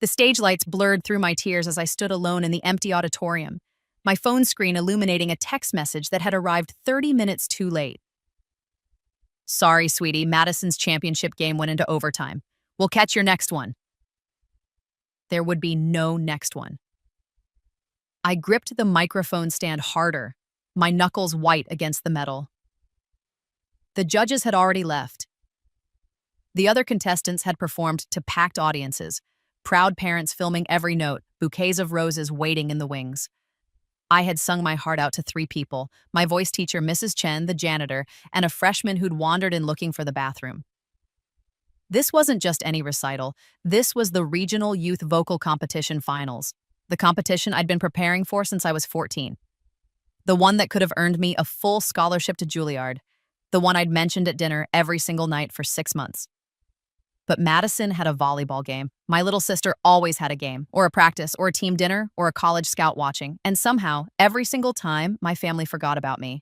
The stage lights blurred through my tears as I stood alone in the empty auditorium, my phone screen illuminating a text message that had arrived 30 minutes too late. Sorry, sweetie, Madison's championship game went into overtime. We'll catch your next one. There would be no next one. I gripped the microphone stand harder, my knuckles white against the metal. The judges had already left. The other contestants had performed to packed audiences, proud parents filming every note, bouquets of roses waiting in the wings. I had sung my heart out to 3 people, my voice teacher, Mrs. Chen, the janitor, and a freshman who'd wandered in looking for the bathroom. This wasn't just any recital. This was the Regional Youth Vocal Competition Finals, the competition I'd been preparing for since I was 14. The one that could have earned me a full scholarship to Juilliard, the one I'd mentioned at dinner every single night for 6 months. But Madison had a volleyball game. My little sister always had a game, or a practice, or a team dinner, or a college scout watching, and somehow, every single time, my family forgot about me.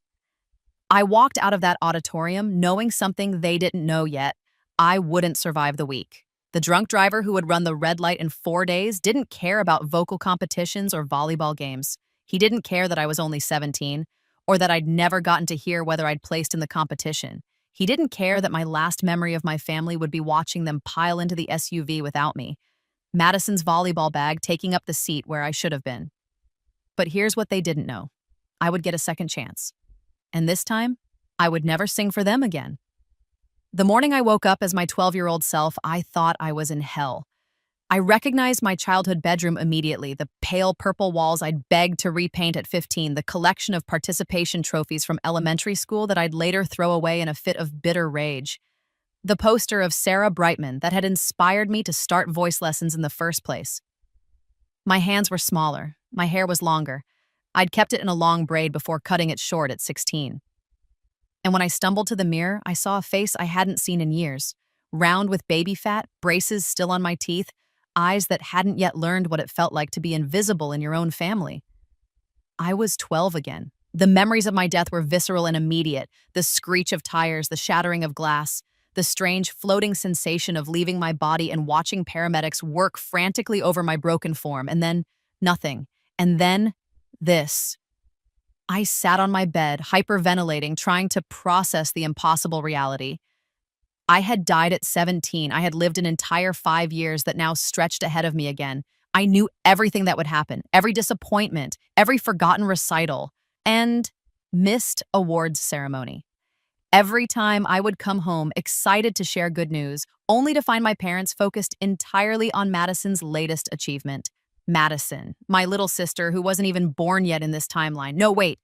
I walked out of that auditorium knowing something they didn't know yet. I wouldn't survive the week. The drunk driver who would run the red light in 4 days didn't care about vocal competitions or volleyball games. He didn't care that I was only 17, or that I'd never gotten to hear whether I'd placed in the competition. He didn't care that my last memory of my family would be watching them pile into the SUV without me, Madison's volleyball bag taking up the seat where I should have been. But here's what they didn't know. I would get a second chance. And this time, I would never sing for them again. The morning I woke up as my 12-year-old self, I thought I was in hell. I recognized my childhood bedroom immediately, the pale purple walls I'd begged to repaint at 15, the collection of participation trophies from elementary school that I'd later throw away in a fit of bitter rage. The poster of Sarah Brightman that had inspired me to start voice lessons in the first place. My hands were smaller, my hair was longer. I'd kept it in a long braid before cutting it short at 16. And when I stumbled to the mirror, I saw a face I hadn't seen in years, round with baby fat, braces still on my teeth, eyes that hadn't yet learned what it felt like to be invisible in your own family. I was 12 again. The memories of my death were visceral and immediate, the screech of tires, the shattering of glass, the strange floating sensation of leaving my body and watching paramedics work frantically over my broken form, and then nothing, and then this. I sat on my bed, hyperventilating, trying to process the impossible reality. I had died at 17. I had lived an entire 5 years that now stretched ahead of me again. I knew everything that would happen, every disappointment, every forgotten recital, and missed awards ceremony. Every time I would come home excited to share good news, only to find my parents focused entirely on Madison's latest achievement. Madison, my little sister who wasn't even born yet in this timeline. No, wait.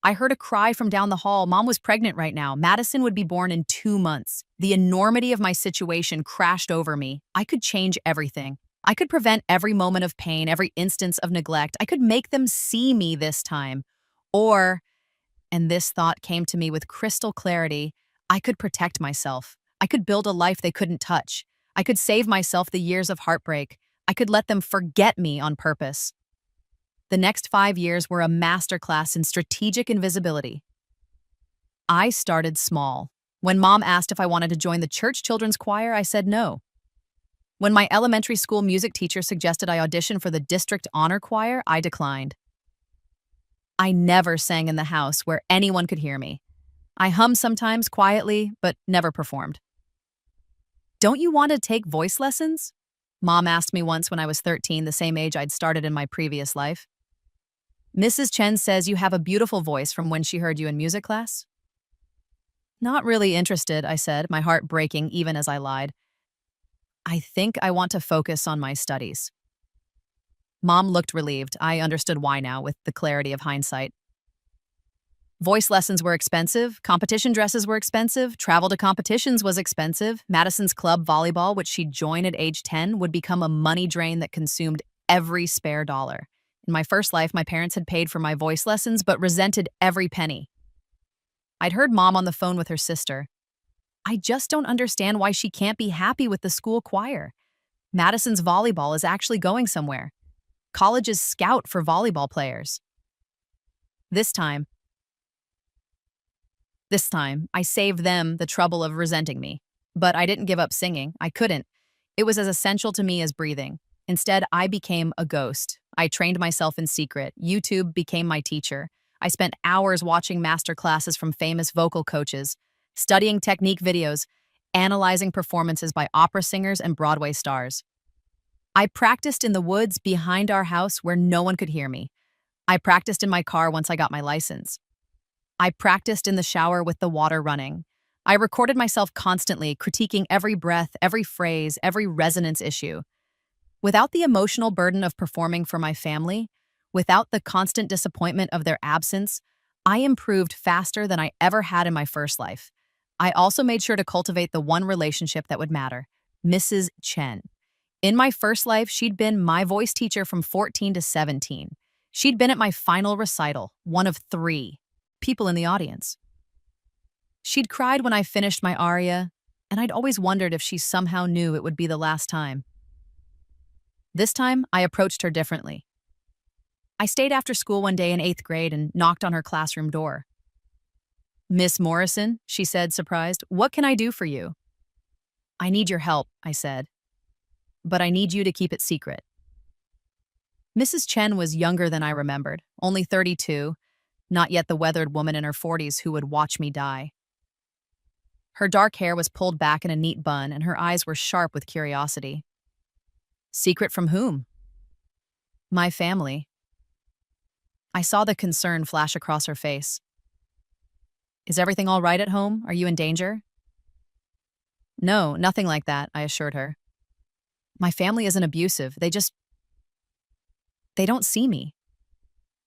I heard a cry from down the hall. Mom was pregnant right now. Madison would be born in 2 months. The enormity of my situation crashed over me. I could change everything. I could prevent every moment of pain, every instance of neglect. I could make them see me this time. Or, and this thought came to me with crystal clarity, I could protect myself. I could build a life they couldn't touch. I could save myself the years of heartbreak. I could let them forget me on purpose. The next 5 years were a masterclass in strategic invisibility. I started small. When Mom asked if I wanted to join the church children's choir, I said no. When my elementary school music teacher suggested I audition for the district honor choir, I declined. I never sang in the house where anyone could hear me. I hummed sometimes quietly, but never performed. Don't you want to take voice lessons? Mom asked me once when I was 13, the same age I'd started in my previous life. Mrs. Chen says you have a beautiful voice from when she heard you in music class. Not really interested, I said, my heart breaking even as I lied. I think I want to focus on my studies. Mom looked relieved. I understood why now, with the clarity of hindsight. Voice lessons were expensive, competition dresses were expensive, travel to competitions was expensive, Madison's club volleyball, which she'd joined at age 10, would become a money drain that consumed every spare dollar. In my first life, my parents had paid for my voice lessons, but resented every penny. I'd heard Mom on the phone with her sister. I just don't understand why she can't be happy with the school choir. Madison's volleyball is actually going somewhere. Colleges scout for volleyball players. This time, I saved them the trouble of resenting me. But I didn't give up singing. I couldn't. It was as essential to me as breathing. Instead, I became a ghost. I trained myself in secret. YouTube became my teacher. I spent hours watching master classes from famous vocal coaches, studying technique videos, analyzing performances by opera singers and Broadway stars. I practiced in the woods behind our house where no one could hear me. I practiced in my car once I got my license. I practiced in the shower with the water running. I recorded myself constantly, critiquing every breath, every phrase, every resonance issue. Without the emotional burden of performing for my family, without the constant disappointment of their absence, I improved faster than I ever had in my first life. I also made sure to cultivate the one relationship that would matter, Mrs. Chen. In my first life, she'd been my voice teacher from 14 to 17. She'd been at my final recital, one of 3 people in the audience. She'd cried when I finished my aria, and I'd always wondered if she somehow knew it would be the last time. This time, I approached her differently. I stayed after school one day in 8th grade and knocked on her classroom door. "Miss Morrison," she said, surprised, "what can I do for you?" "I need your help," I said, "but I need you to keep it secret." Mrs. Chen was younger than I remembered, only 32, not yet the weathered woman in her 40s who would watch me die. Her dark hair was pulled back in a neat bun, and her eyes were sharp with curiosity. "Secret from whom?" "My family." I saw the concern flash across her face. "Is everything all right at home? Are you in danger?" "No, nothing like that," I assured her. "My family isn't abusive. They don't see me.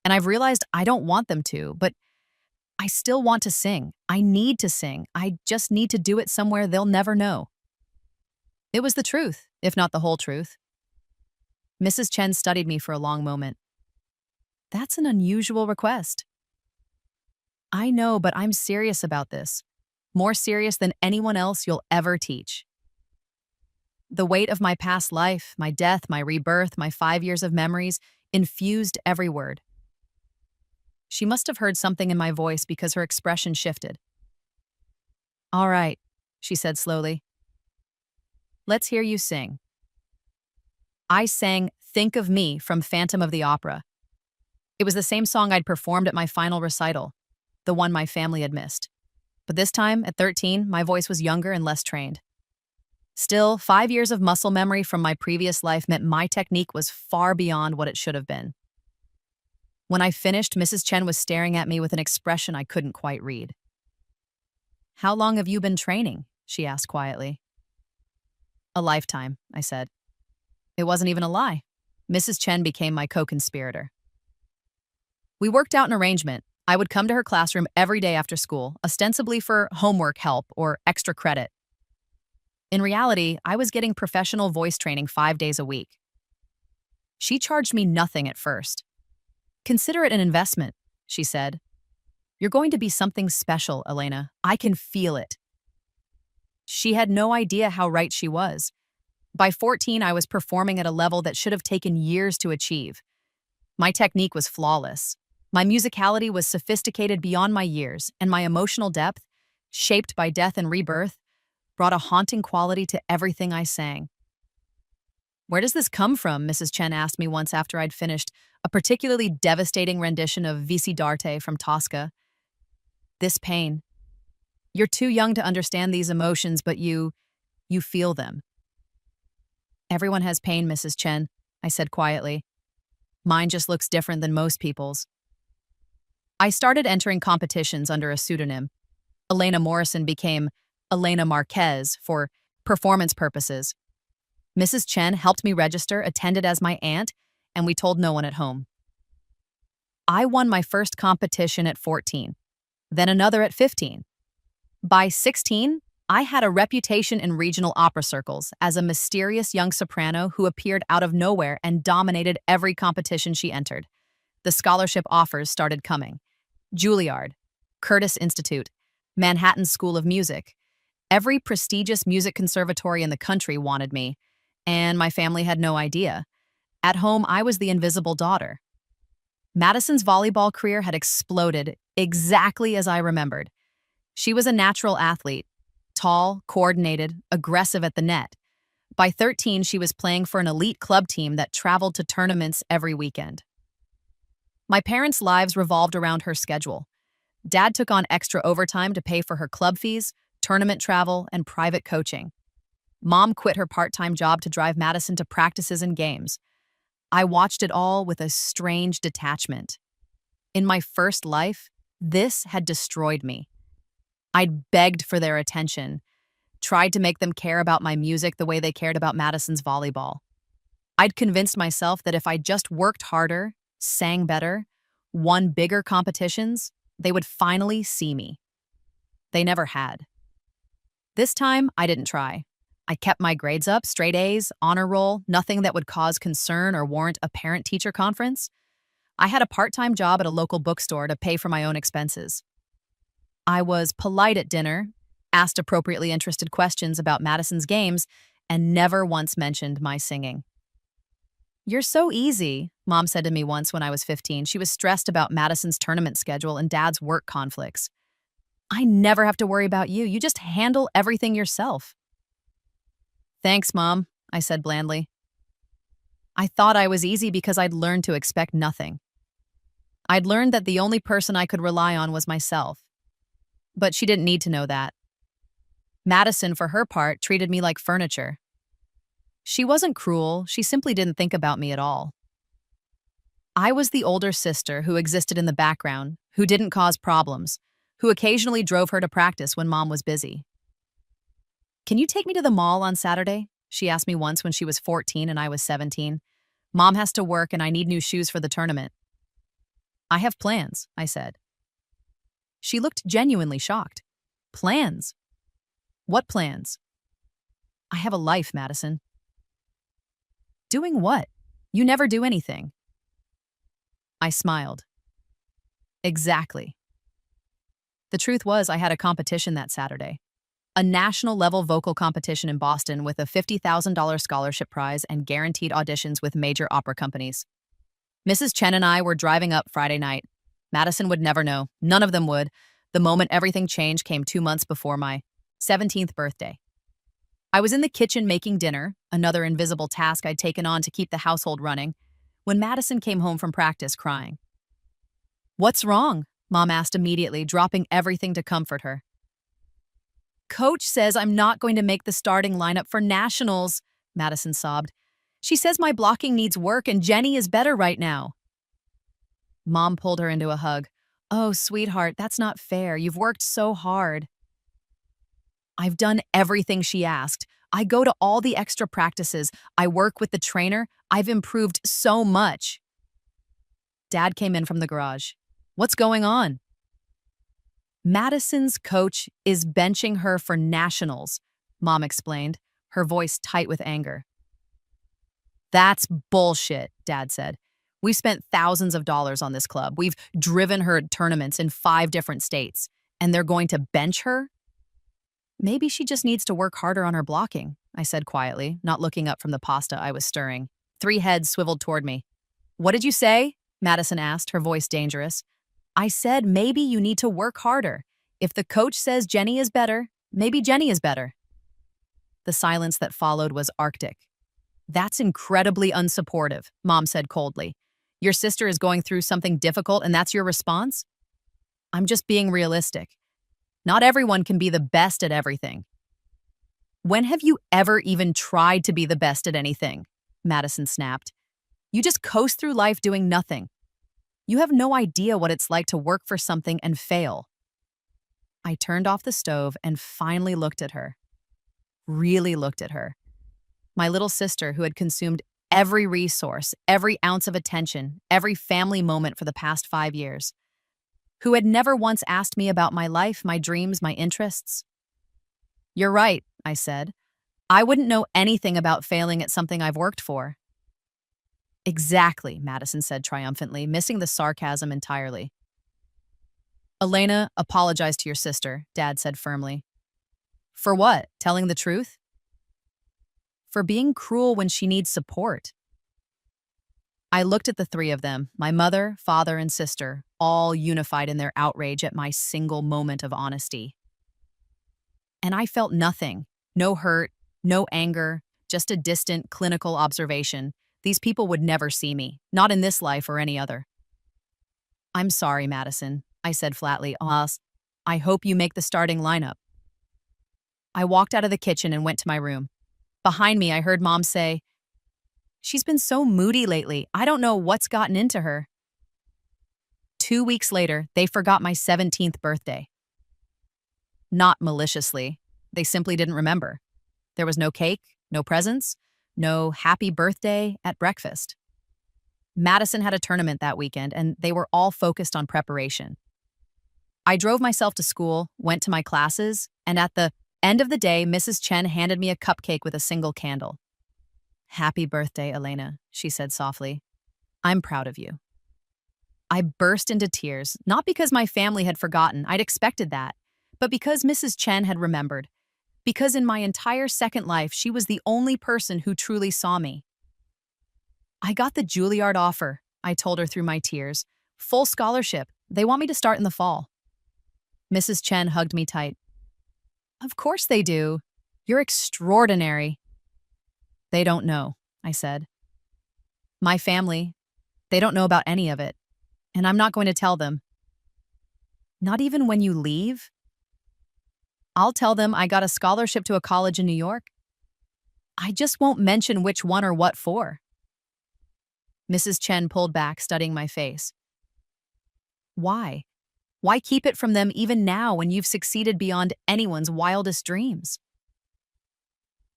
And I've realized I don't want them to, but I still want to sing. I need to sing. I just need to do it somewhere they'll never know." It was the truth, if not the whole truth. Mrs. Chen studied me for a long moment. "That's an unusual request." "I know, but I'm serious about this. More serious than anyone else you'll ever teach. The weight of my past life, my death, my rebirth, my 5 years of memories, infused every word." She must have heard something in my voice because her expression shifted. "All right," she said slowly. "Let's hear you sing." I sang "Think of Me" from Phantom of the Opera. It was the same song I'd performed at my final recital, the one my family had missed. But this time, at 13, my voice was younger and less trained. Still, 5 years of muscle memory from my previous life meant my technique was far beyond what it should have been. When I finished, Mrs. Chen was staring at me with an expression I couldn't quite read. "How long have you been training?" she asked quietly. "A lifetime," I said. It wasn't even a lie. Mrs. Chen became my co-conspirator. We worked out an arrangement. I would come to her classroom every day after school, ostensibly for homework help or extra credit. In reality, I was getting professional voice training 5 days a week. She charged me nothing at first. "Consider it an investment," she said. "You're going to be something special, Elena. I can feel it." She had no idea how right she was. By 14, I was performing at a level that should have taken years to achieve. My technique was flawless. My musicality was sophisticated beyond my years, and my emotional depth, shaped by death and rebirth, brought a haunting quality to everything I sang. "Where does this come from?" Mrs. Chen asked me once after I'd finished a particularly devastating rendition of Vici d'arte from Tosca. "This pain. You're too young to understand these emotions, but you feel them." "Everyone has pain, Mrs. Chen," I said quietly. "Mine just looks different than most people's." I started entering competitions under a pseudonym. Elena Morrison became Elena Marquez for performance purposes. Mrs. Chen helped me register, attended as my aunt, and we told no one at home. I won my first competition at 14, then another at 15. By 16, I had a reputation in regional opera circles as a mysterious young soprano who appeared out of nowhere and dominated every competition she entered. The scholarship offers started coming. Juilliard, Curtis Institute, Manhattan School of Music. Every prestigious music conservatory in the country wanted me, and my family had no idea. At home, I was the invisible daughter. Madison's volleyball career had exploded exactly as I remembered. She was a natural athlete, tall, coordinated, aggressive at the net. By 13, she was playing for an elite club team that traveled to tournaments every weekend. My parents' lives revolved around her schedule. Dad took on extra overtime to pay for her club fees, tournament travel, and private coaching. Mom quit her part-time job to drive Madison to practices and games. I watched it all with a strange detachment. In my first life, this had destroyed me. I'd begged for their attention, tried to make them care about my music the way they cared about Madison's volleyball. I'd convinced myself that if I just worked harder, sang better, won bigger competitions, they would finally see me. They never had. This time, I didn't try. I kept my grades up, straight A's, honor roll, nothing that would cause concern or warrant a parent-teacher conference. I had a part-time job at a local bookstore to pay for my own expenses. I was polite at dinner, asked appropriately interested questions about Madison's games, and never once mentioned my singing. "You're so easy," Mom said to me once when I was 15. She was stressed about Madison's tournament schedule and Dad's work conflicts. "I never have to worry about you. You just handle everything yourself." "Thanks, Mom," I said blandly. I thought I was easy because I'd learned to expect nothing. I'd learned that the only person I could rely on was myself. But she didn't need to know that. Madison, for her part, treated me like furniture. She wasn't cruel, she simply didn't think about me at all. I was the older sister who existed in the background, who didn't cause problems, who occasionally drove her to practice when Mom was busy. "Can you take me to the mall on Saturday?" she asked me once when she was 14 and I was 17. "Mom has to work and I need new shoes for the tournament." "I have plans," I said. She looked genuinely shocked. "Plans? What plans?" "I have a life, Madison." "Doing what? You never do anything." I smiled. Exactly. The truth was, I had a competition that Saturday. A national-level vocal competition in Boston with a $50,000 scholarship prize and guaranteed auditions with major opera companies. Mrs. Chen and I were driving up Friday night. Madison would never know. None of them would. The moment everything changed came 2 months before my 17th birthday. I was in the kitchen making dinner, another invisible task I'd taken on to keep the household running, when Madison came home from practice crying. "What's wrong?" Mom asked immediately, dropping everything to comfort her. "Coach says I'm not going to make the starting lineup for nationals," Madison sobbed. "She says my blocking needs work and Jenny is better right now." Mom pulled her into a hug. "Oh, sweetheart, that's not fair. You've worked so hard." "I've done everything she asked. I go to all the extra practices. I work with the trainer. I've improved so much." Dad came in from the garage. "What's going on?" "Madison's coach is benching her for nationals," Mom explained, her voice tight with anger. "That's bullshit," Dad said. "We've spent thousands of dollars on this club. We've driven her to tournaments in 5 different states. And they're going to bench her?" "Maybe she just needs to work harder on her blocking," I said quietly, not looking up from the pasta I was stirring. 3 heads swiveled toward me. "What did you say?" Madison asked, her voice dangerous. "I said maybe you need to work harder. If the coach says Jenny is better, maybe Jenny is better." The silence that followed was arctic. "That's incredibly unsupportive," Mom said coldly. "Your sister is going through something difficult and that's your response?" "I'm just being realistic. Not everyone can be the best at everything." "When have you ever even tried to be the best at anything?" Madison snapped. "You just coast through life doing nothing. You have no idea what it's like to work for something and fail." I turned off the stove and finally looked at her. Really looked at her. My little sister who had consumed every resource, every ounce of attention, every family moment for the past 5 years. Who had never once asked me about my life, my dreams, my interests. "You're right," I said. "I wouldn't know anything about failing at something I've worked for." "Exactly," Madison said triumphantly, missing the sarcasm entirely. "Elena, apologize to your sister," Dad said firmly. "For what? Telling the truth?" "For being cruel when she needs support." I looked at the 3 of them, my mother, father, and sister, all unified in their outrage at my single moment of honesty. And I felt nothing. No hurt, no anger, just a distant, clinical observation. These people would never see me, not in this life or any other. I'm sorry, Madison, I said flatly. I hope you make the starting lineup. I walked out of the kitchen and went to my room. Behind me, I heard Mom say, "She's been so moody lately. I don't know what's gotten into her." 2 weeks later, they forgot my 17th birthday. Not maliciously. They simply didn't remember. There was no cake, no presents, no happy birthday at breakfast. Madison had a tournament that weekend, and they were all focused on preparation. I drove myself to school, went to my classes, and at the end of the day, Mrs. Chen handed me a cupcake with a single candle. "Happy birthday, Elena," she said softly. "I'm proud of you." I burst into tears, not because my family had forgotten, I'd expected that, but because Mrs. Chen had remembered. Because in my entire second life, she was the only person who truly saw me. "I got the Juilliard offer," I told her through my tears. "Full scholarship. They want me to start in the fall." Mrs. Chen hugged me tight. "Of course they do. You're extraordinary." "They don't know," I said. "My family, they don't know about any of it, and I'm not going to tell them." "Not even when you leave?" "I'll tell them I got a scholarship to a college in New York. I just won't mention which one or what for." Mrs. Chen pulled back, studying my face. "Why? Why keep it from them even now when you've succeeded beyond anyone's wildest dreams?"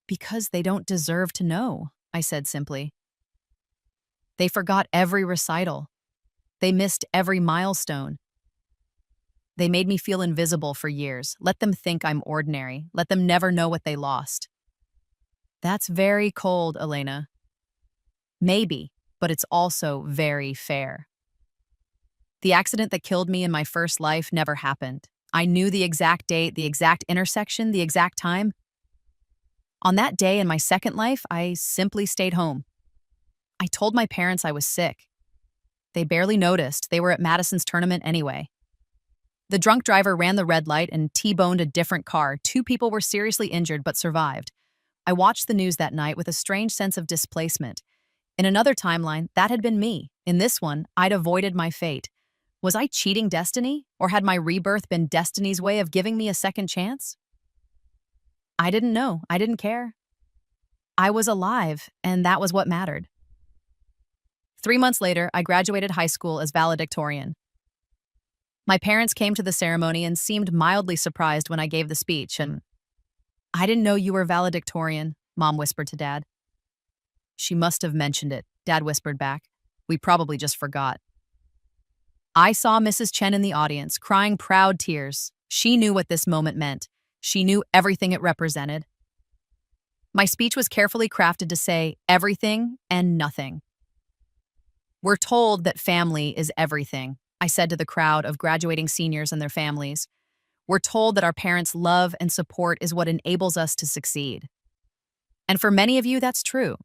"Because they don't deserve to know," I said simply. "They forgot every recital. They missed every milestone. They made me feel invisible for years. Let them think I'm ordinary. Let them never know what they lost." "That's very cold, Elena." "Maybe, but it's also very fair. The accident that killed me in my first life never happened. I knew the exact date, the exact intersection, the exact time. On that day in my second life, I simply stayed home. I told my parents I was sick. They barely noticed. They were at Madison's tournament anyway. The drunk driver ran the red light and T-boned a different car. 2 people were seriously injured but survived. I watched the news that night with a strange sense of displacement. In another timeline, that had been me. In this one, I'd avoided my fate. Was I cheating destiny, or had my rebirth been destiny's way of giving me a second chance? I didn't know. I didn't care. I was alive, and that was what mattered. 3 months later, I graduated high school as valedictorian. My parents came to the ceremony and seemed mildly surprised when I gave the speech, and "I didn't know you were valedictorian," Mom whispered to Dad. "She must have mentioned it," Dad whispered back. "We probably just forgot." I saw Mrs. Chen in the audience, crying proud tears. She knew what this moment meant. She knew everything it represented. My speech was carefully crafted to say everything and nothing. "We're told that family is everything," I said to the crowd of graduating seniors and their families. "We're told that our parents' love and support is what enables us to succeed. And for many of you, that's true.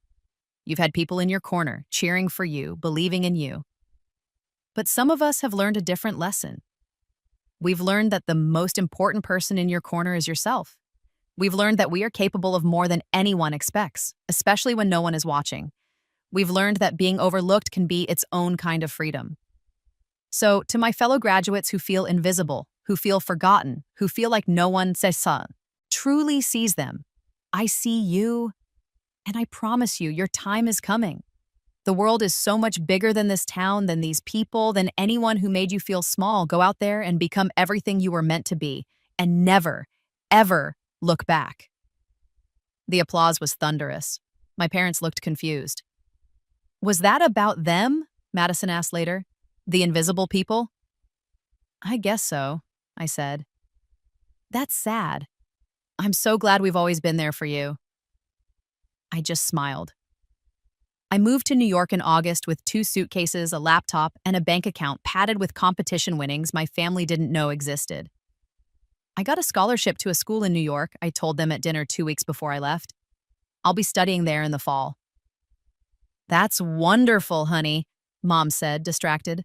You've had people in your corner, cheering for you, believing in you. But some of us have learned a different lesson. We've learned that the most important person in your corner is yourself. We've learned that we are capable of more than anyone expects, especially when no one is watching. We've learned that being overlooked can be its own kind of freedom. So, to my fellow graduates who feel invisible, who feel forgotten, who feel like no one truly sees them, I see you, and I promise you, your time is coming. The world is so much bigger than this town, than these people, than anyone who made you feel small. Go out there and become everything you were meant to be, and never, ever look back." The applause was thunderous. My parents looked confused. "Was that about them?" Madison asked later. "The invisible people?" "I guess so," I said. "That's sad. I'm so glad we've always been there for you." I just smiled. I moved to New York in August with 2 suitcases, a laptop, and a bank account padded with competition winnings my family didn't know existed. "I got a scholarship to a school in New York," I told them at dinner 2 weeks before I left. "I'll be studying there in the fall." "That's wonderful, honey," Mom said, distracted.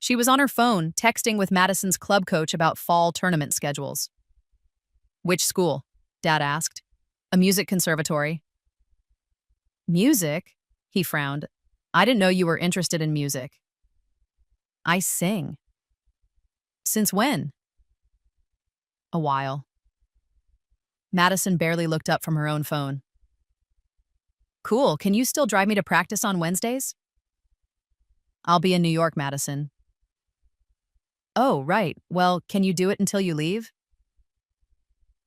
She was on her phone, texting with Madison's club coach about fall tournament schedules. "Which school?" Dad asked. "A music conservatory." Music? He frowned. I didn't know you were interested in music. I sing. Since when? A while. Madison barely looked up from her own phone. Cool, can you still drive me to practice on Wednesdays? I'll be in New York, Madison. Oh, right. Well, can you do it until you leave?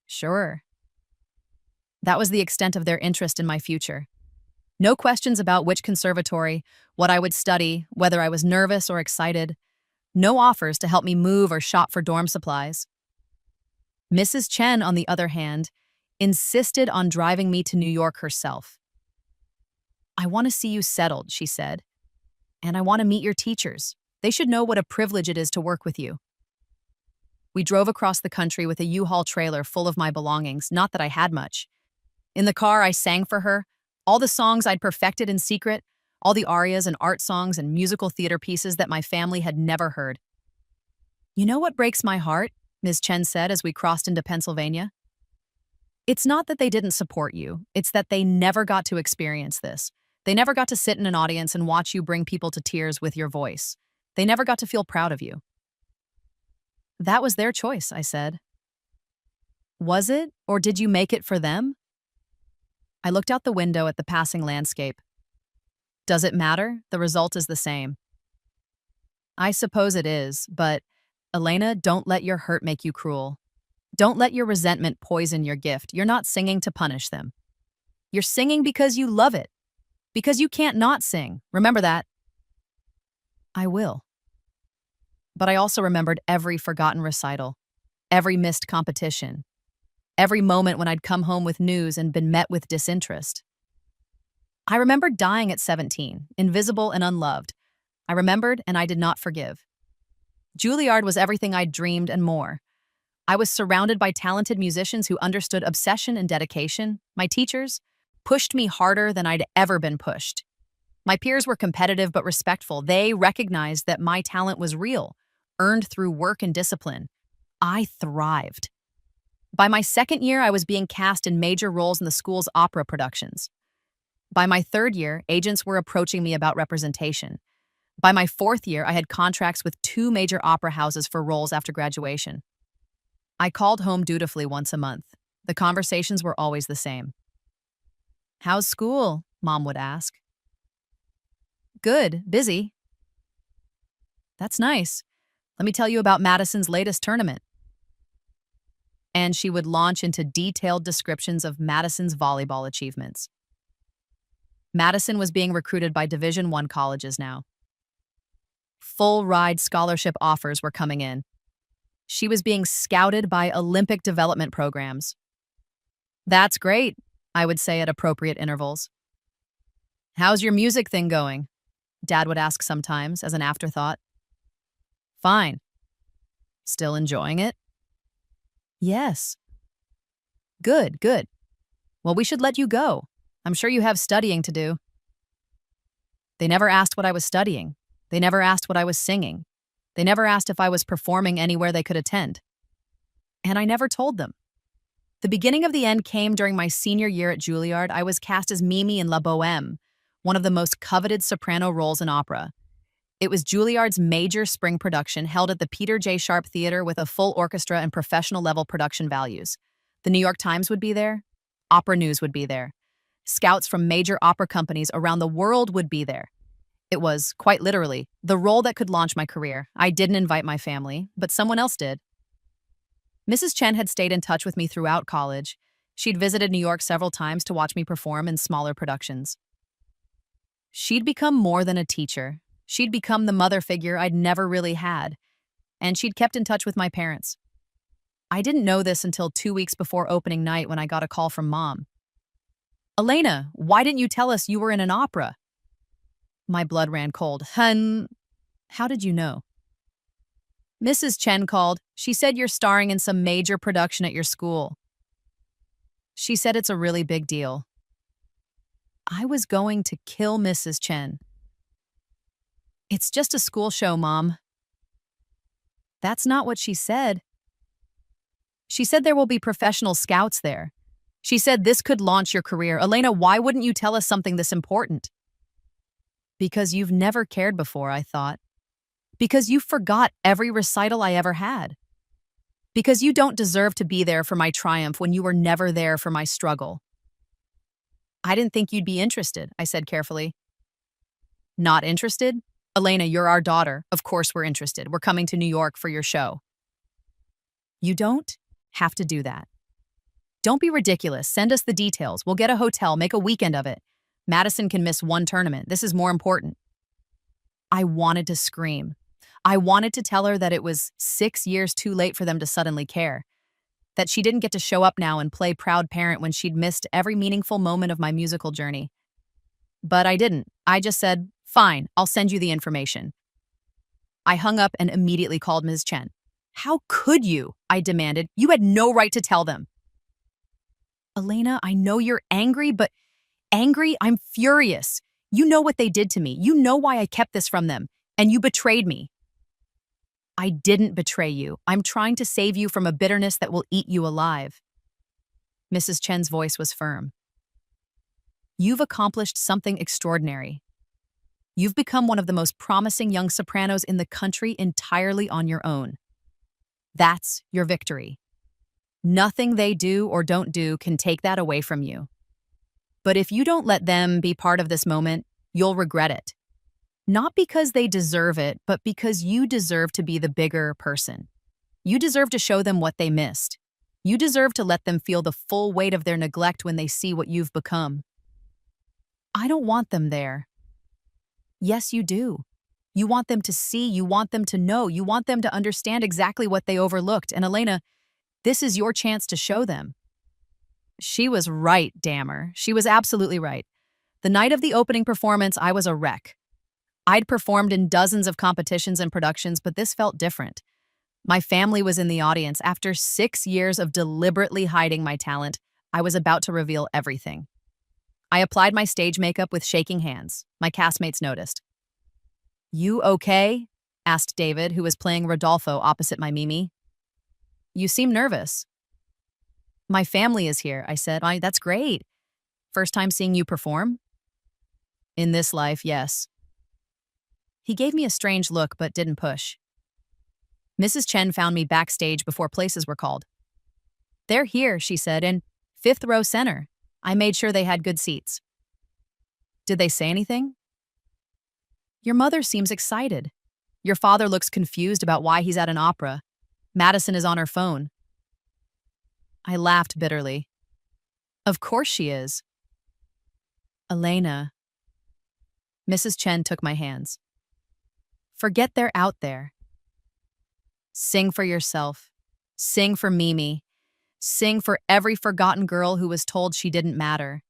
Sure. That was the extent of their interest in my future. No questions about which conservatory, what I would study, whether I was nervous or excited. No offers to help me move or shop for dorm supplies. Mrs. Chen, on the other hand, insisted on driving me to New York herself. I want to see you settled, she said, and I want to meet your teachers. They should know what a privilege it is to work with you. We drove across the country with a U-Haul trailer full of my belongings, not that I had much. In the car, I sang for her, all the songs I'd perfected in secret, all the arias and art songs and musical theater pieces that my family had never heard. You know what breaks my heart? Ms. Chen said as we crossed into Pennsylvania. It's not that they didn't support you, it's that they never got to experience this. They never got to sit in an audience and watch you bring people to tears with your voice. They never got to feel proud of you. That was their choice, I said. Was it, or did you make it for them? I looked out the window at the passing landscape. Does it matter? The result is the same. I suppose it is, but Elena, don't let your hurt make you cruel. Don't let your resentment poison your gift. You're not singing to punish them. You're singing because you love it. Because you can't not sing. Remember that. I will. But I also remembered every forgotten recital, every missed competition, every moment when I'd come home with news and been met with disinterest. I remembered dying at 17, invisible and unloved. I remembered and I did not forgive. Juilliard was everything I'd dreamed and more. I was surrounded by talented musicians who understood obsession and dedication. My teachers pushed me harder than I'd ever been pushed. My peers were competitive but respectful. They recognized that my talent was real, earned through work and discipline. I thrived. By my second year, I was being cast in major roles in the school's opera productions. By my third year, agents were approaching me about representation. By my fourth year, I had contracts with 2 major opera houses for roles after graduation. I called home dutifully once a month. The conversations were always the same. How's school? Mom would ask. Good, busy. That's nice. Let me tell you about Madison's latest tournament. And she would launch into detailed descriptions of Madison's volleyball achievements. Madison was being recruited by Division I colleges now. Full-ride scholarship offers were coming in. She was being scouted by Olympic development programs. That's great, I would say at appropriate intervals. How's your music thing going? Dad would ask sometimes as an afterthought. Fine. Still enjoying it? Yes. Good, good. Well, we should let you go. I'm sure you have studying to do. They never asked what I was studying. They never asked what I was singing. They never asked if I was performing anywhere they could attend. And I never told them. The beginning of the end came during my senior year at Juilliard. I was cast as Mimi in La Bohème, one of the most coveted soprano roles in opera. It was Juilliard's major spring production held at the Peter J. Sharp Theater with a full orchestra and professional-level production values. The New York Times would be there. Opera News would be there. Scouts from major opera companies around the world would be there. It was, quite literally, the role that could launch my career. I didn't invite my family, but someone else did. Mrs. Chen had stayed in touch with me throughout college. She'd visited New York several times to watch me perform in smaller productions. She'd become more than a teacher. She'd become the mother figure I'd never really had, and she'd kept in touch with my parents. I didn't know this until 2 weeks before opening night when I got a call from Mom. Elena, why didn't you tell us you were in an opera? My blood ran cold. Hun, how did you know? Mrs. Chen called. She said you're starring in some major production at your school. She said it's a really big deal. I was going to kill Mrs. Chen. It's just a school show, Mom. That's not what she said. She said there will be professional scouts there. She said this could launch your career. Elena, why wouldn't you tell us something this important? Because you've never cared before, I thought. Because you forgot every recital I ever had. Because you don't deserve to be there for my triumph when you were never there for my struggle. I didn't think you'd be interested, I said carefully. Not interested? Elena, you're our daughter. Of course we're interested. We're coming to New York for your show. You don't have to do that. Don't be ridiculous. Send us the details. We'll get a hotel, make a weekend of it. Madison can miss one tournament. This is more important. I wanted to scream. I wanted to tell her that it was 6 years too late for them to suddenly care. That she didn't get to show up now and play proud parent when she'd missed every meaningful moment of my musical journey. But I didn't. I just said, fine, I'll send you the information. I hung up and immediately called Ms. Chen. How could you? I demanded. You had no right to tell them. Elena, I know you're angry, but angry? I'm furious. You know what they did to me. You know why I kept this from them. And you betrayed me. I didn't betray you. I'm trying to save you from a bitterness that will eat you alive. Mrs. Chen's voice was firm. You've accomplished something extraordinary. You've become one of the most promising young sopranos in the country entirely on your own. That's your victory. Nothing they do or don't do can take that away from you. But if you don't let them be part of this moment, you'll regret it. Not because they deserve it, but because you deserve to be the bigger person. You deserve to show them what they missed. You deserve to let them feel the full weight of their neglect when they see what you've become. I don't want them there. Yes, you do. You want them to see, you want them to know, you want them to understand exactly what they overlooked. And Elena, this is your chance to show them. She was right, damn her. She was absolutely right. The night of the opening performance, I was a wreck. I'd performed in dozens of competitions and productions, but this felt different. My family was in the audience. After 6 years of deliberately hiding my talent, I was about to reveal everything. I applied my stage makeup with shaking hands. My castmates noticed. You okay? Asked David, who was playing Rodolfo opposite my Mimi. You seem nervous. My family is here, I said. That's great. First time seeing you perform? In this life, yes. He gave me a strange look, but didn't push. Mrs. Chen found me backstage before places were called. They're here, she said, in 5th row center. I made sure they had good seats. Did they say anything? Your mother seems excited. Your father looks confused about why he's at an opera. Madison is on her phone. I laughed bitterly. Of course she is. Elena. Mrs. Chen took my hands. Forget they're out there. Sing for yourself. Sing for Mimi. Sing for every forgotten girl who was told she didn't matter.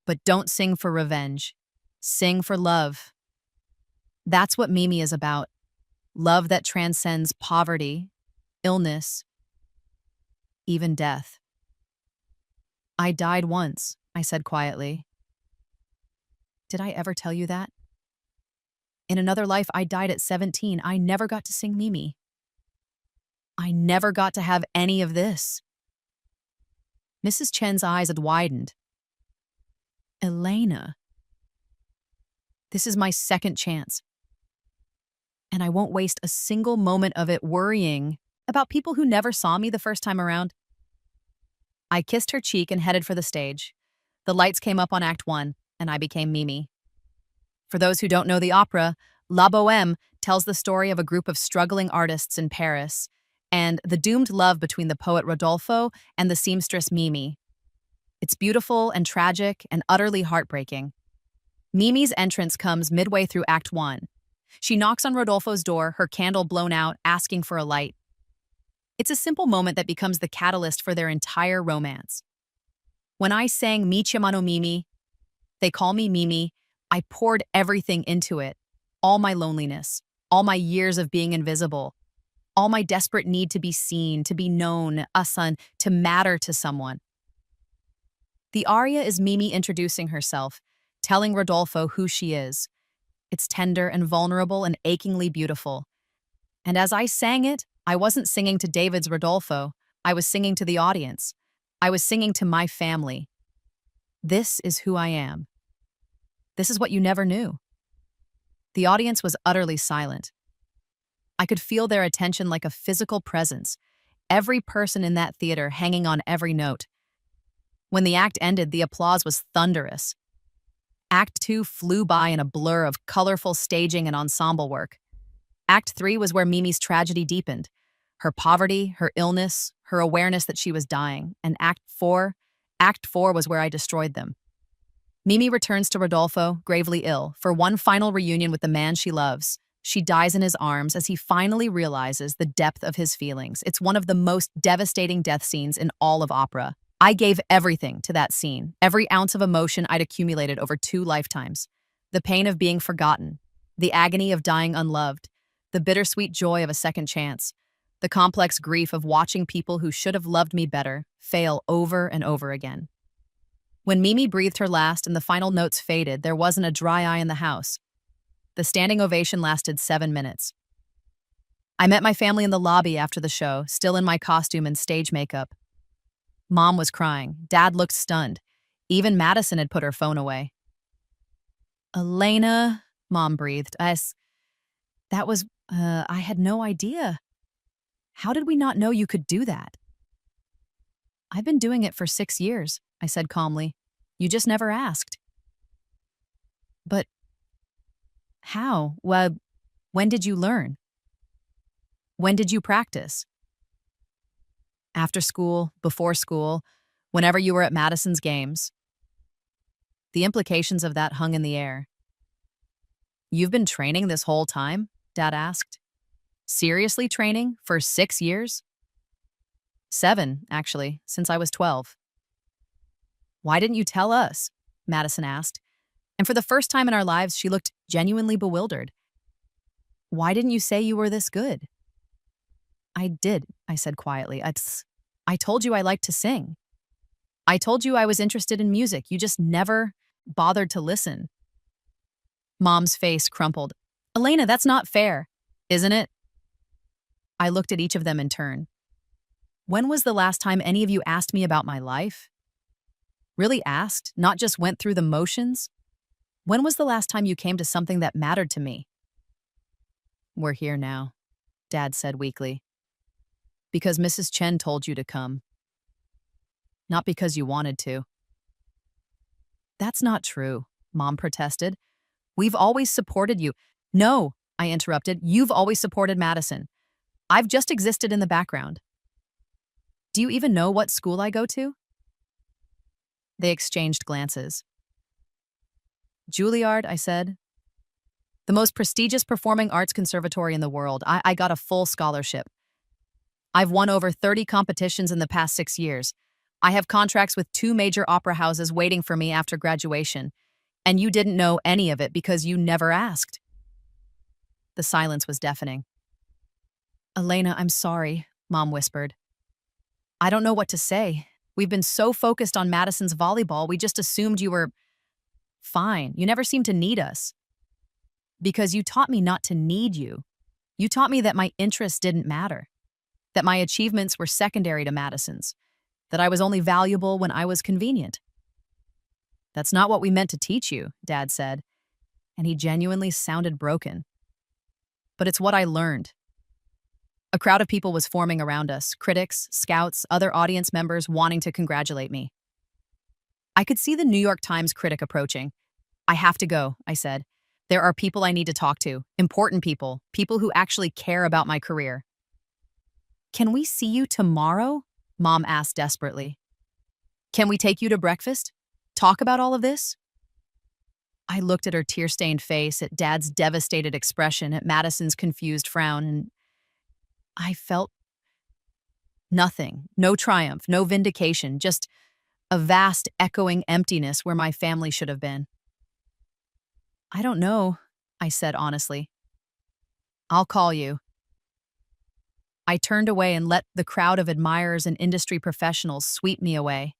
But don't sing for revenge. Sing for love. That's what Mimi is about. Love that transcends poverty, illness, even death. I died once, I said quietly. Did I ever tell you that? In another life, I died at 17. I never got to sing Mimi. I never got to have any of this. Mrs. Chen's eyes had widened. Elena. This is my second chance. And I won't waste a single moment of it worrying about people who never saw me the first time around. I kissed her cheek and headed for the stage. The lights came up on Act 1, and I became Mimi. For those who don't know the opera, La Bohème tells the story of a group of struggling artists in Paris and the doomed love between the poet Rodolfo and the seamstress Mimi. It's beautiful and tragic and utterly heartbreaking. Mimi's entrance comes midway through Act 1. She knocks on Rodolfo's door, her candle blown out, asking for a light. It's a simple moment that becomes the catalyst for their entire romance. When I sang Mi chiamano Mimi, they call me Mimi, I poured everything into it. All my loneliness, all my years of being invisible, all my desperate need to be seen, to be known, asan, to matter to someone. The aria is Mimi introducing herself, telling Rodolfo who she is. It's tender and vulnerable and achingly beautiful. And as I sang it, I wasn't singing to David's Rodolfo. I was singing to the audience. I was singing to my family. This is who I am. This is what you never knew. The audience was utterly silent. I could feel their attention like a physical presence, every person in that theater hanging on every note. When the act ended, the applause was thunderous. Act 2 flew by in a blur of colorful staging and ensemble work. Act 3 was where Mimi's tragedy deepened. Her poverty, her illness, her awareness that she was dying. And Act 4 was where I destroyed them. Mimi returns to Rodolfo, gravely ill, for one final reunion with the man she loves. She dies in his arms as he finally realizes the depth of his feelings. It's one of the most devastating death scenes in all of opera. I gave everything to that scene, every ounce of emotion I'd accumulated over 2 lifetimes. The pain of being forgotten, the agony of dying unloved, the bittersweet joy of a second chance, the complex grief of watching people who should have loved me better fail over and over again. When Mimi breathed her last and the final notes faded, there wasn't a dry eye in the house. The standing ovation lasted 7 minutes. I met my family in the lobby after the show, still in my costume and stage makeup. Mom was crying. Dad looked stunned. Even Madison had put her phone away. Elena, Mom breathed. I had no idea. How did we not know you could do that? I've been doing it for 6 years, I said calmly. You just never asked. But how? Well, when did you learn? When did you practice? After school, before school, whenever you were at Madison's games. The implications of that hung in the air. You've been training this whole time? Dad asked. Seriously training for 6 years? 7, actually, since I was 12. Why didn't you tell us? Madison asked. And for the first time in our lives, she looked genuinely bewildered. Why didn't you say you were this good? I did, I said quietly. I told you I liked to sing. I told you I was interested in music. You just never bothered to listen. Mom's face crumpled. Elena, that's not fair, isn't it? I looked at each of them in turn. When was the last time any of you asked me about my life? Really asked, not just went through the motions? When was the last time you came to something that mattered to me? We're here now, Dad said weakly. Because Mrs. Chen told you to come. Not because you wanted to. That's not true, Mom protested. We've always supported you. No, I interrupted. You've always supported Madison. I've just existed in the background. Do you even know what school I go to? They exchanged glances. Juilliard, I said. The most prestigious performing arts conservatory in the world. I got a full scholarship. I've won over 30 competitions in the past 6 years. I have contracts with 2 major opera houses waiting for me after graduation. And you didn't know any of it because you never asked. The silence was deafening. Elena, I'm sorry, Mom whispered. I don't know what to say. We've been so focused on Madison's volleyball, we just assumed you were fine. You never seemed to need us. Because you taught me not to need you. You taught me that my interests didn't matter. That my achievements were secondary to Madison's. That I was only valuable when I was convenient. That's not what we meant to teach you, Dad said. And he genuinely sounded broken. But it's what I learned. A crowd of people was forming around us, critics, scouts, other audience members wanting to congratulate me. I could see the New York Times critic approaching. I have to go, I said. There are people I need to talk to, important people, people who actually care about my career. Can we see you tomorrow? Mom asked desperately. Can we take you to breakfast? Talk about all of this? I looked at her tear-stained face, at Dad's devastated expression, at Madison's confused frown, and I felt nothing. No triumph, no vindication, just a vast, echoing emptiness where my family should have been. I don't know, I said honestly. I'll call you. I turned away and let the crowd of admirers and industry professionals sweep me away.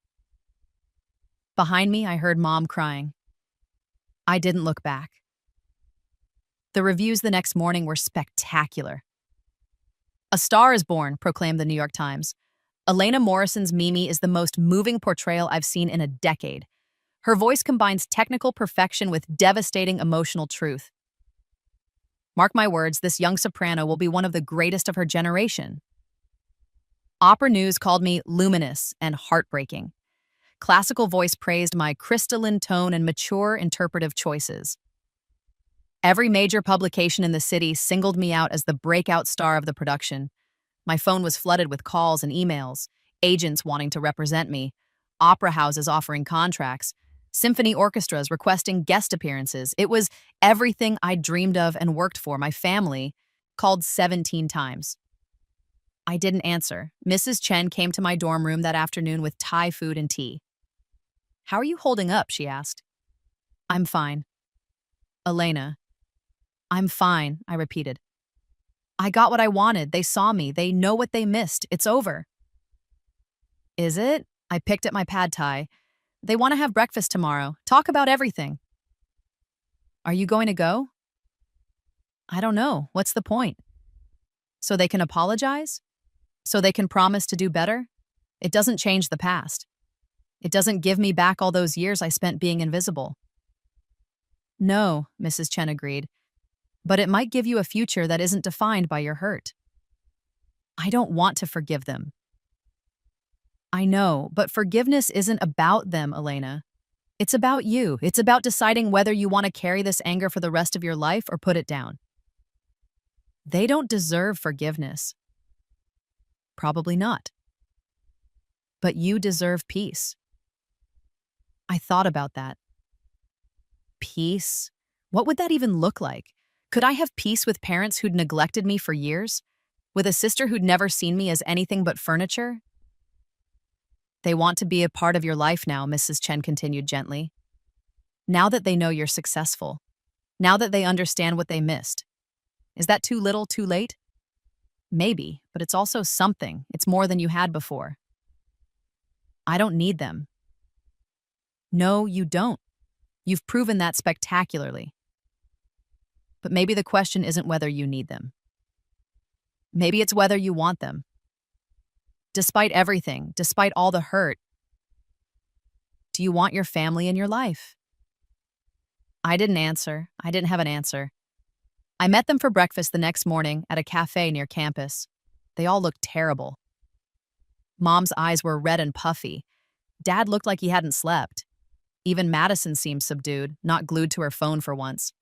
Behind me, I heard Mom crying. I didn't look back. The reviews the next morning were spectacular. A star is born, proclaimed the New York Times. Elena Morrison's Mimi is the most moving portrayal I've seen in a decade. Her voice combines technical perfection with devastating emotional truth. Mark my words, this young soprano will be one of the greatest of her generation. Opera News called me luminous and heartbreaking. Classical Voice praised my crystalline tone and mature interpretive choices. Every major publication in the city singled me out as the breakout star of the production. My phone was flooded with calls and emails, agents wanting to represent me, opera houses offering contracts, symphony orchestras requesting guest appearances. It was everything I dreamed of and worked for. My family called 17 times. I didn't answer. Mrs. Chen came to my dorm room that afternoon with Thai food and tea. "How are you holding up?" she asked. "I'm fine." "Elena." "I'm fine," I repeated. "I got what I wanted. They saw me. They know what they missed. It's over." "Is it?" I picked at my pad thai. "They want to have breakfast tomorrow. Talk about everything." "Are you going to go?" "I don't know. What's the point?" "So they can apologize? So they can promise to do better? It doesn't change the past. It doesn't give me back all those years I spent being invisible." "No," Mrs. Chen agreed, "but it might give you a future that isn't defined by your hurt." "I don't want to forgive them." "I know, but forgiveness isn't about them, Elena. It's about you. It's about deciding whether you want to carry this anger for the rest of your life or put it down." "They don't deserve forgiveness." "Probably not. But you deserve peace." I thought about that. Peace? What would that even look like? Could I have peace with parents who'd neglected me for years? With a sister who'd never seen me as anything but furniture? "They want to be a part of your life now," Mrs. Chen continued gently. "Now that they know you're successful. Now that they understand what they missed. Is that too little, too late? Maybe, but it's also something. It's more than you had before." "I don't need them." "No, you don't. You've proven that spectacularly. But maybe the question isn't whether you need them. Maybe it's whether you want them. Despite everything, despite all the hurt, do you want your family in your life?" I didn't answer. I didn't have an answer. I met them for breakfast the next morning at a cafe near campus. They all looked terrible. Mom's eyes were red and puffy. Dad looked like he hadn't slept. Even Madison seemed subdued, not glued to her phone for once.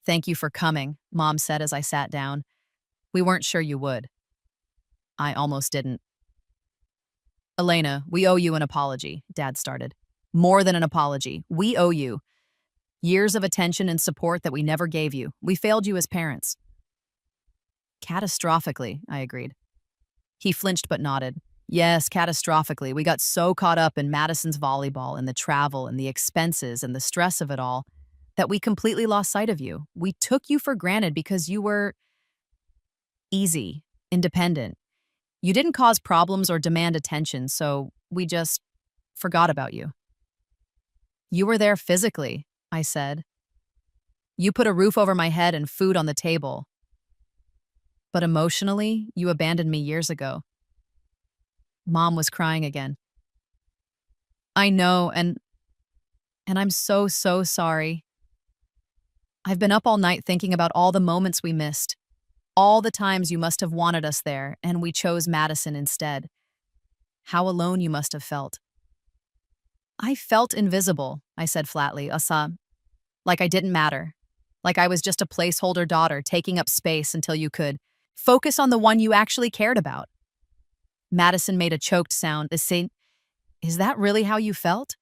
"Thank you for coming," Mom said as I sat down. "We weren't sure you would." I almost didn't. "Elena, we owe you an apology," Dad started. "More than an apology. We owe you. Years of attention and support that we never gave you. We failed you as parents." "Catastrophically," I agreed. He flinched but nodded. "Yes, catastrophically. We got so caught up in Madison's volleyball and the travel and the expenses and the stress of it all that we completely lost sight of you. We took you for granted because you were easy, independent. You didn't cause problems or demand attention, so we just forgot about you." "You were there physically," I said. "You put a roof over my head and food on the table. But emotionally, you abandoned me years ago." Mom was crying again. "I know, and I'm so, so sorry. I've been up all night thinking about all the moments we missed, all the times you must have wanted us there, and we chose Madison instead. How alone you must have felt." "I felt invisible," I said flatly, like I didn't matter. Like I was just a placeholder daughter taking up space until you could focus on the one you actually cared about." Madison made a choked sound. Is that really how you felt?"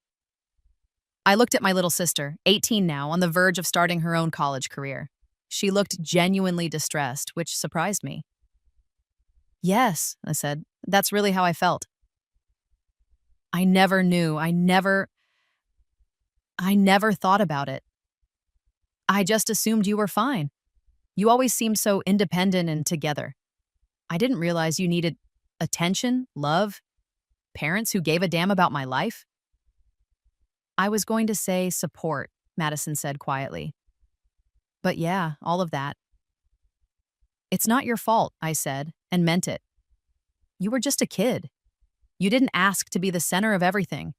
I looked at my little sister, 18 now, on the verge of starting her own college career. She looked genuinely distressed, which surprised me. "Yes," I said, "that's really how I felt. I never knew. I never thought about it. I just assumed you were fine. You always seemed so independent and together. I didn't realize you needed attention, love, parents who gave a damn about my life." "I was going to say support," Madison said quietly. "But yeah, all of that." "It's not your fault," I said, and meant it. You were just a kid. You didn't ask to be the center of everything.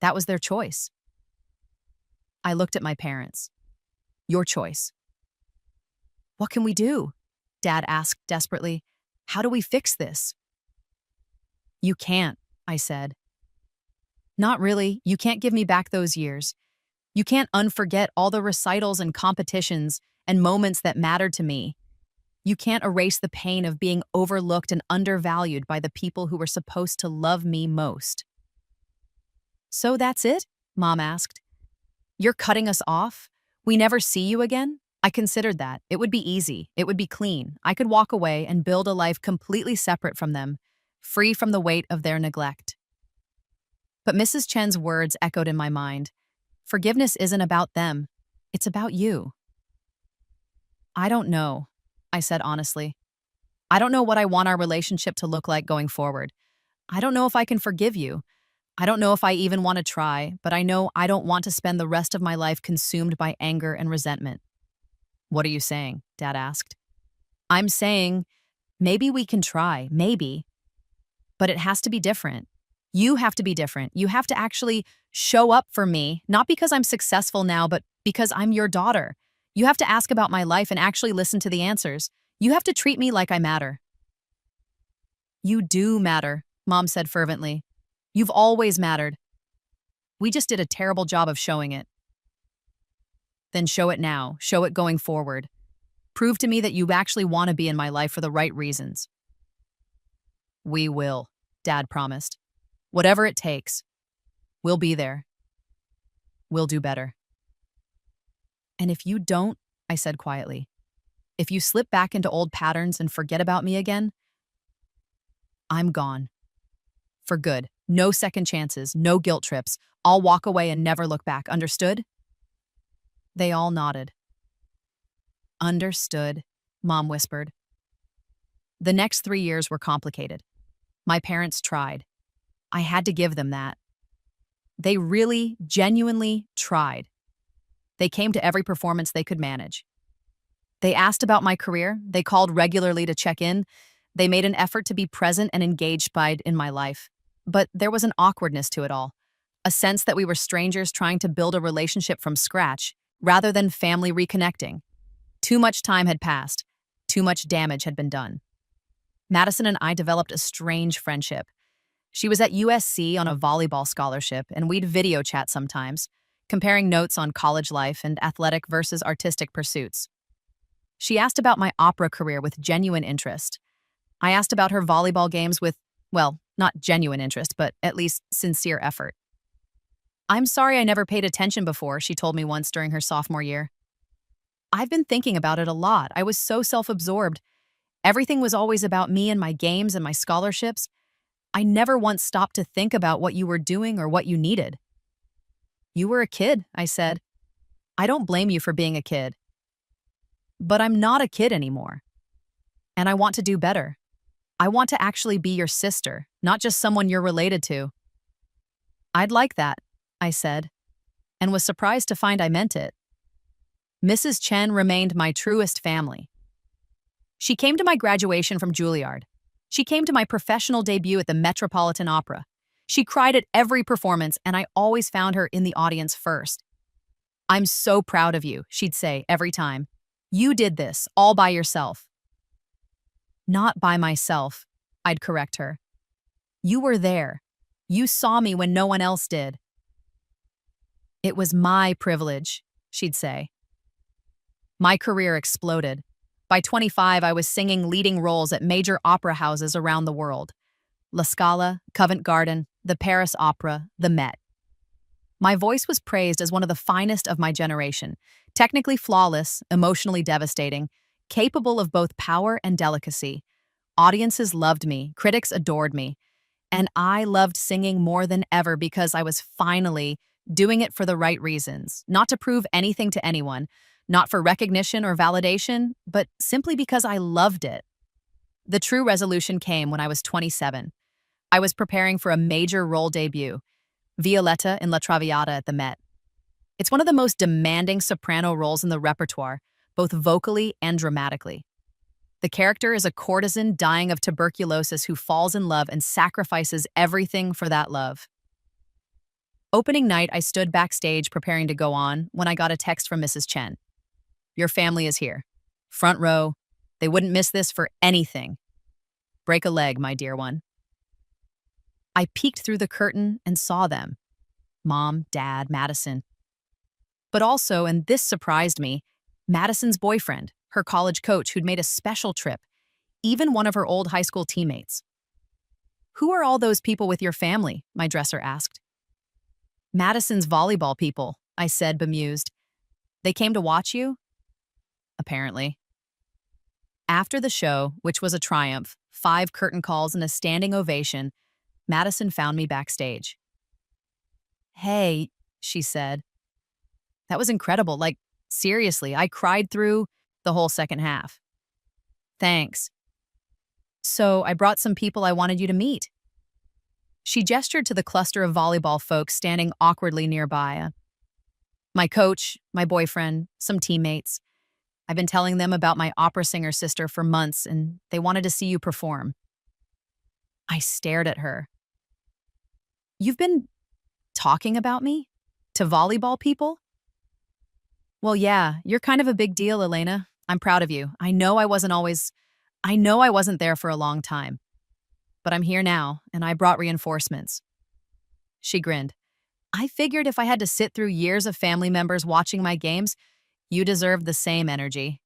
That was their choice. I looked at my parents. Your choice. What can we do? Dad asked desperately. How do we fix this? You can't, I said. Not really. You can't give me back those years. You can't unforget all the recitals and competitions and moments that mattered to me. You can't erase the pain of being overlooked and undervalued by the people who were supposed to love me most. So that's it? Mom asked. You're cutting us off? We never see you again? I considered that. It would be easy. It would be clean. I could walk away and build a life completely separate from them, free from the weight of their neglect. But Mrs. Chen's words echoed in my mind. Forgiveness isn't about them. It's about you. I don't know, I said honestly. I don't know what I want our relationship to look like going forward. I don't know if I can forgive you. I don't know if I even want to try, but I know I don't want to spend the rest of my life consumed by anger and resentment. What are you saying? Dad asked. I'm saying maybe we can try, maybe. But it has to be different. You have to be different. You have to actually show up for me, not because I'm successful now, but because I'm your daughter. You have to ask about my life and actually listen to the answers. You have to treat me like I matter. You do matter, Mom said fervently. You've always mattered. We just did a terrible job of showing it. Then show it now. Show it going forward. Prove to me that you actually want to be in my life for the right reasons. We will, Dad promised. Whatever it takes. We'll be there. We'll do better. And if you don't, I said quietly, if you slip back into old patterns and forget about me again, I'm gone. For good. No second chances, no guilt trips. I'll walk away and never look back. Understood? They all nodded. Understood, Mom whispered. The next 3 years were complicated. My parents tried. I had to give them that. They really, genuinely tried. They came to every performance they could manage. They asked about my career. They called regularly to check in. They made an effort to be present and engaged in my life. But there was an awkwardness to it all, a sense that we were strangers trying to build a relationship from scratch rather than family reconnecting. Too much time had passed. Too much damage had been done. Madison and I developed a strange friendship. She was at USC on a volleyball scholarship, and we'd video chat sometimes, comparing notes on college life and athletic versus artistic pursuits. She asked about my opera career with genuine interest. I asked about her volleyball games with, well, not genuine interest, but at least sincere effort. I'm sorry I never paid attention before, she told me once during her sophomore year. I've been thinking about it a lot. I was so self-absorbed. Everything was always about me and my games and my scholarships. I never once stopped to think about what you were doing or what you needed. You were a kid, I said. I don't blame you for being a kid. But I'm not a kid anymore. And I want to do better. I want to actually be your sister, not just someone you're related to. I'd like that, I said, and was surprised to find I meant it. Mrs. Chen remained my truest family. She came to my graduation from Juilliard. She came to my professional debut at the Metropolitan Opera. She cried at every performance, and I always found her in the audience first. I'm so proud of you, she'd say every time. You did this all by yourself. Not by myself, I'd correct her. You were there. You saw me when no one else did. It was my privilege, she'd say. My career exploded. By 25, I was singing leading roles at major opera houses around the world. La Scala, Covent Garden, the Paris Opera, the Met. My voice was praised as one of the finest of my generation, technically flawless, emotionally devastating, capable of both power and delicacy. Audiences loved me, critics adored me, and I loved singing more than ever because I was finally doing it for the right reasons, not to prove anything to anyone, not for recognition or validation, but simply because I loved it. The true resolution came when I was 27. I was preparing for a major role debut, Violetta in La Traviata at the Met. It's one of the most demanding soprano roles in the repertoire, both vocally and dramatically. The character is a courtesan dying of tuberculosis who falls in love and sacrifices everything for that love. Opening night, I stood backstage preparing to go on when I got a text from Mrs. Chen. Your family is here. Front row. They wouldn't miss this for anything. Break a leg, my dear one. I peeked through the curtain and saw them. Mom, Dad, Madison. But also, and this surprised me, Madison's boyfriend, her college coach who'd made a special trip, even one of her old high school teammates. Who are all those people with your family? My dresser asked. Madison's volleyball people, I said, bemused. They came to watch you? Apparently. After the show, which was a triumph, 5 curtain calls and a standing ovation, Madison found me backstage. Hey, she said. That was incredible. Like, seriously, I cried through the whole second half. Thanks. So I brought some people I wanted you to meet. She gestured to the cluster of volleyball folks standing awkwardly nearby. My coach, my boyfriend, some teammates. I've been telling them about my opera singer sister for months, and they wanted to see you perform. I stared at her. You've been talking about me? To volleyball people? Well, yeah, you're kind of a big deal, Elena. I'm proud of you. I know I wasn't there for a long time. But I'm here now, and I brought reinforcements. She grinned. I figured if I had to sit through years of family members watching my games, you deserved the same energy.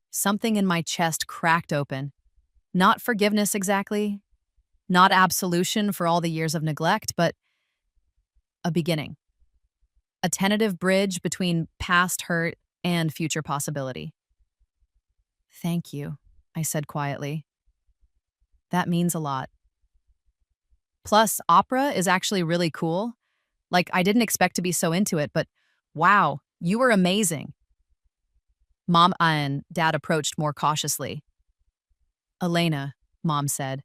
Something in my chest cracked open. Not forgiveness exactly, not absolution for all the years of neglect, but a beginning. A tentative bridge between past hurt and future possibility. Thank you, I said quietly. That means a lot. Plus, opera is actually really cool. Like, I didn't expect to be so into it, but wow, you were amazing. Mom and Dad approached more cautiously. Elena, Mom said,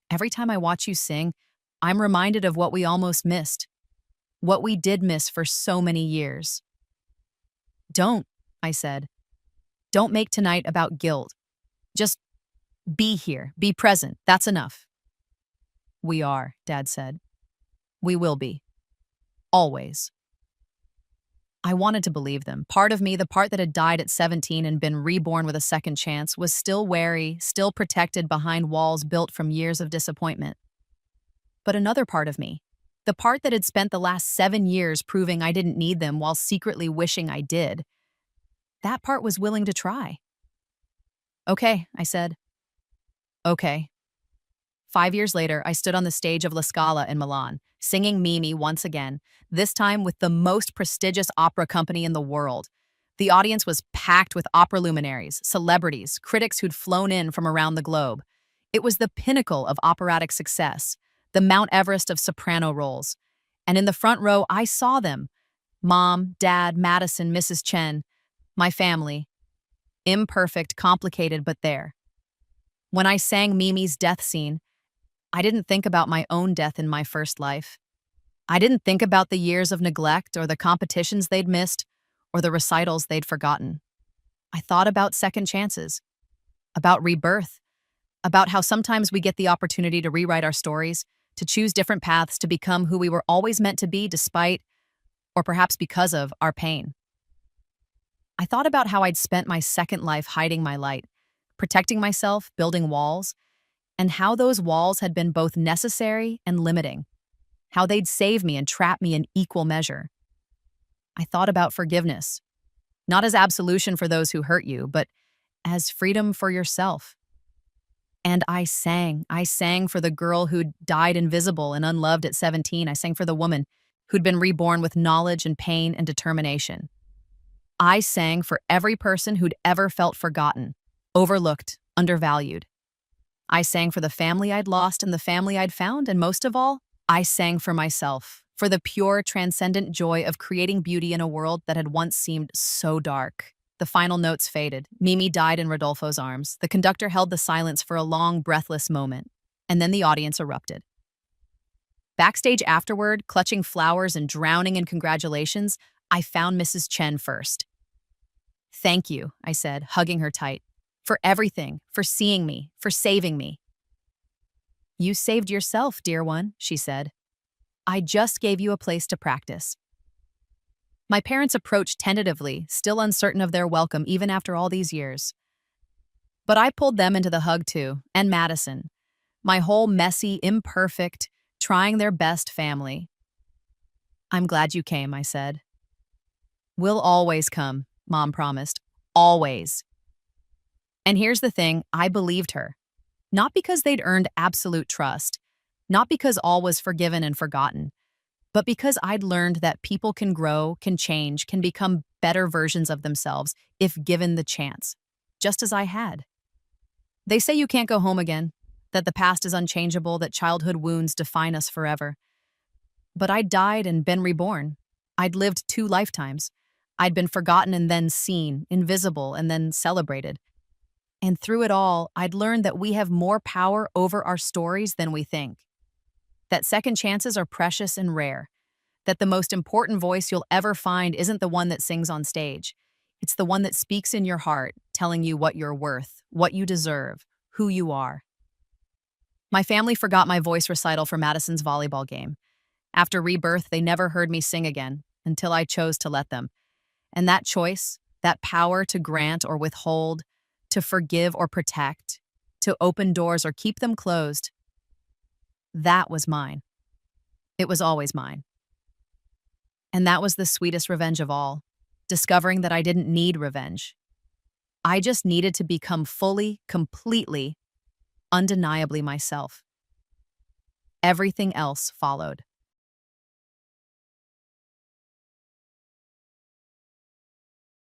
every time I watch you sing, I'm reminded of what we almost missed. What we did miss for so many years. Don't, I said. Don't make tonight about guilt. Just be here, be present, that's enough. We are, Dad said. We will be. Always. I wanted to believe them. Part of me, the part that had died at 17 and been reborn with a second chance, was still wary, still protected behind walls built from years of disappointment. But another part of me, the part that had spent the last 7 years proving I didn't need them while secretly wishing I did, that part was willing to try. Okay, I said. Okay. 5 years later, I stood on the stage of La Scala in Milan, singing Mimi once again, this time with the most prestigious opera company in the world. The audience was packed with opera luminaries, celebrities, critics who'd flown in from around the globe. It was the pinnacle of operatic success, the Mount Everest of soprano roles. And in the front row, I saw them. Mom, Dad, Madison, Mrs. Chen, my family. Imperfect, complicated, but there. When I sang Mimi's death scene, I didn't think about my own death in my first life. I didn't think about the years of neglect or the competitions they'd missed or the recitals they'd forgotten. I thought about second chances, about rebirth, about how sometimes we get the opportunity to rewrite our stories, to choose different paths to become who we were always meant to be despite, or perhaps because of, our pain. I thought about how I'd spent my second life hiding my light, protecting myself, building walls, and how those walls had been both necessary and limiting, how they'd save me and trap me in equal measure. I thought about forgiveness, not as absolution for those who hurt you, but as freedom for yourself. And I sang for the girl who'd died invisible and unloved at 17. I sang for the woman who'd been reborn with knowledge and pain and determination. I sang for every person who'd ever felt forgotten, overlooked, undervalued. I sang for the family I'd lost and the family I'd found, and most of all, I sang for myself, for the pure, transcendent joy of creating beauty in a world that had once seemed so dark. The final notes faded. Mimi died in Rodolfo's arms. The conductor held the silence for a long, breathless moment, and then the audience erupted. Backstage afterward, clutching flowers and drowning in congratulations, I found Mrs. Chen first. Thank you, I said, hugging her tight, for everything, for seeing me, for saving me. You saved yourself, dear one, she said. I just gave you a place to practice. My parents approached tentatively, still uncertain of their welcome even after all these years. But I pulled them into the hug too, and Madison, my whole messy, imperfect, trying their best family. I'm glad you came, I said. We'll always come, Mom promised. Always. And here's the thing, I believed her. Not because they'd earned absolute trust, not because all was forgiven and forgotten, but because I'd learned that people can grow, can change, can become better versions of themselves if given the chance, just as I had. They say you can't go home again, that the past is unchangeable, that childhood wounds define us forever. But I'd died and been reborn. I'd lived 2 lifetimes. I'd been forgotten and then seen, invisible and then celebrated. And through it all, I'd learned that we have more power over our stories than we think. That second chances are precious and rare. That the most important voice you'll ever find isn't the one that sings on stage. It's the one that speaks in your heart, telling you what you're worth, what you deserve, who you are. My family forgot my voice recital for Madison's volleyball game. After Rebirth, they never heard me sing again, until I chose to let them. And that choice, that power to grant or withhold, to forgive or protect, to open doors or keep them closed, that was mine. It was always mine. And that was the sweetest revenge of all, discovering that I didn't need revenge. I just needed to become fully, completely, undeniably myself. Everything else followed.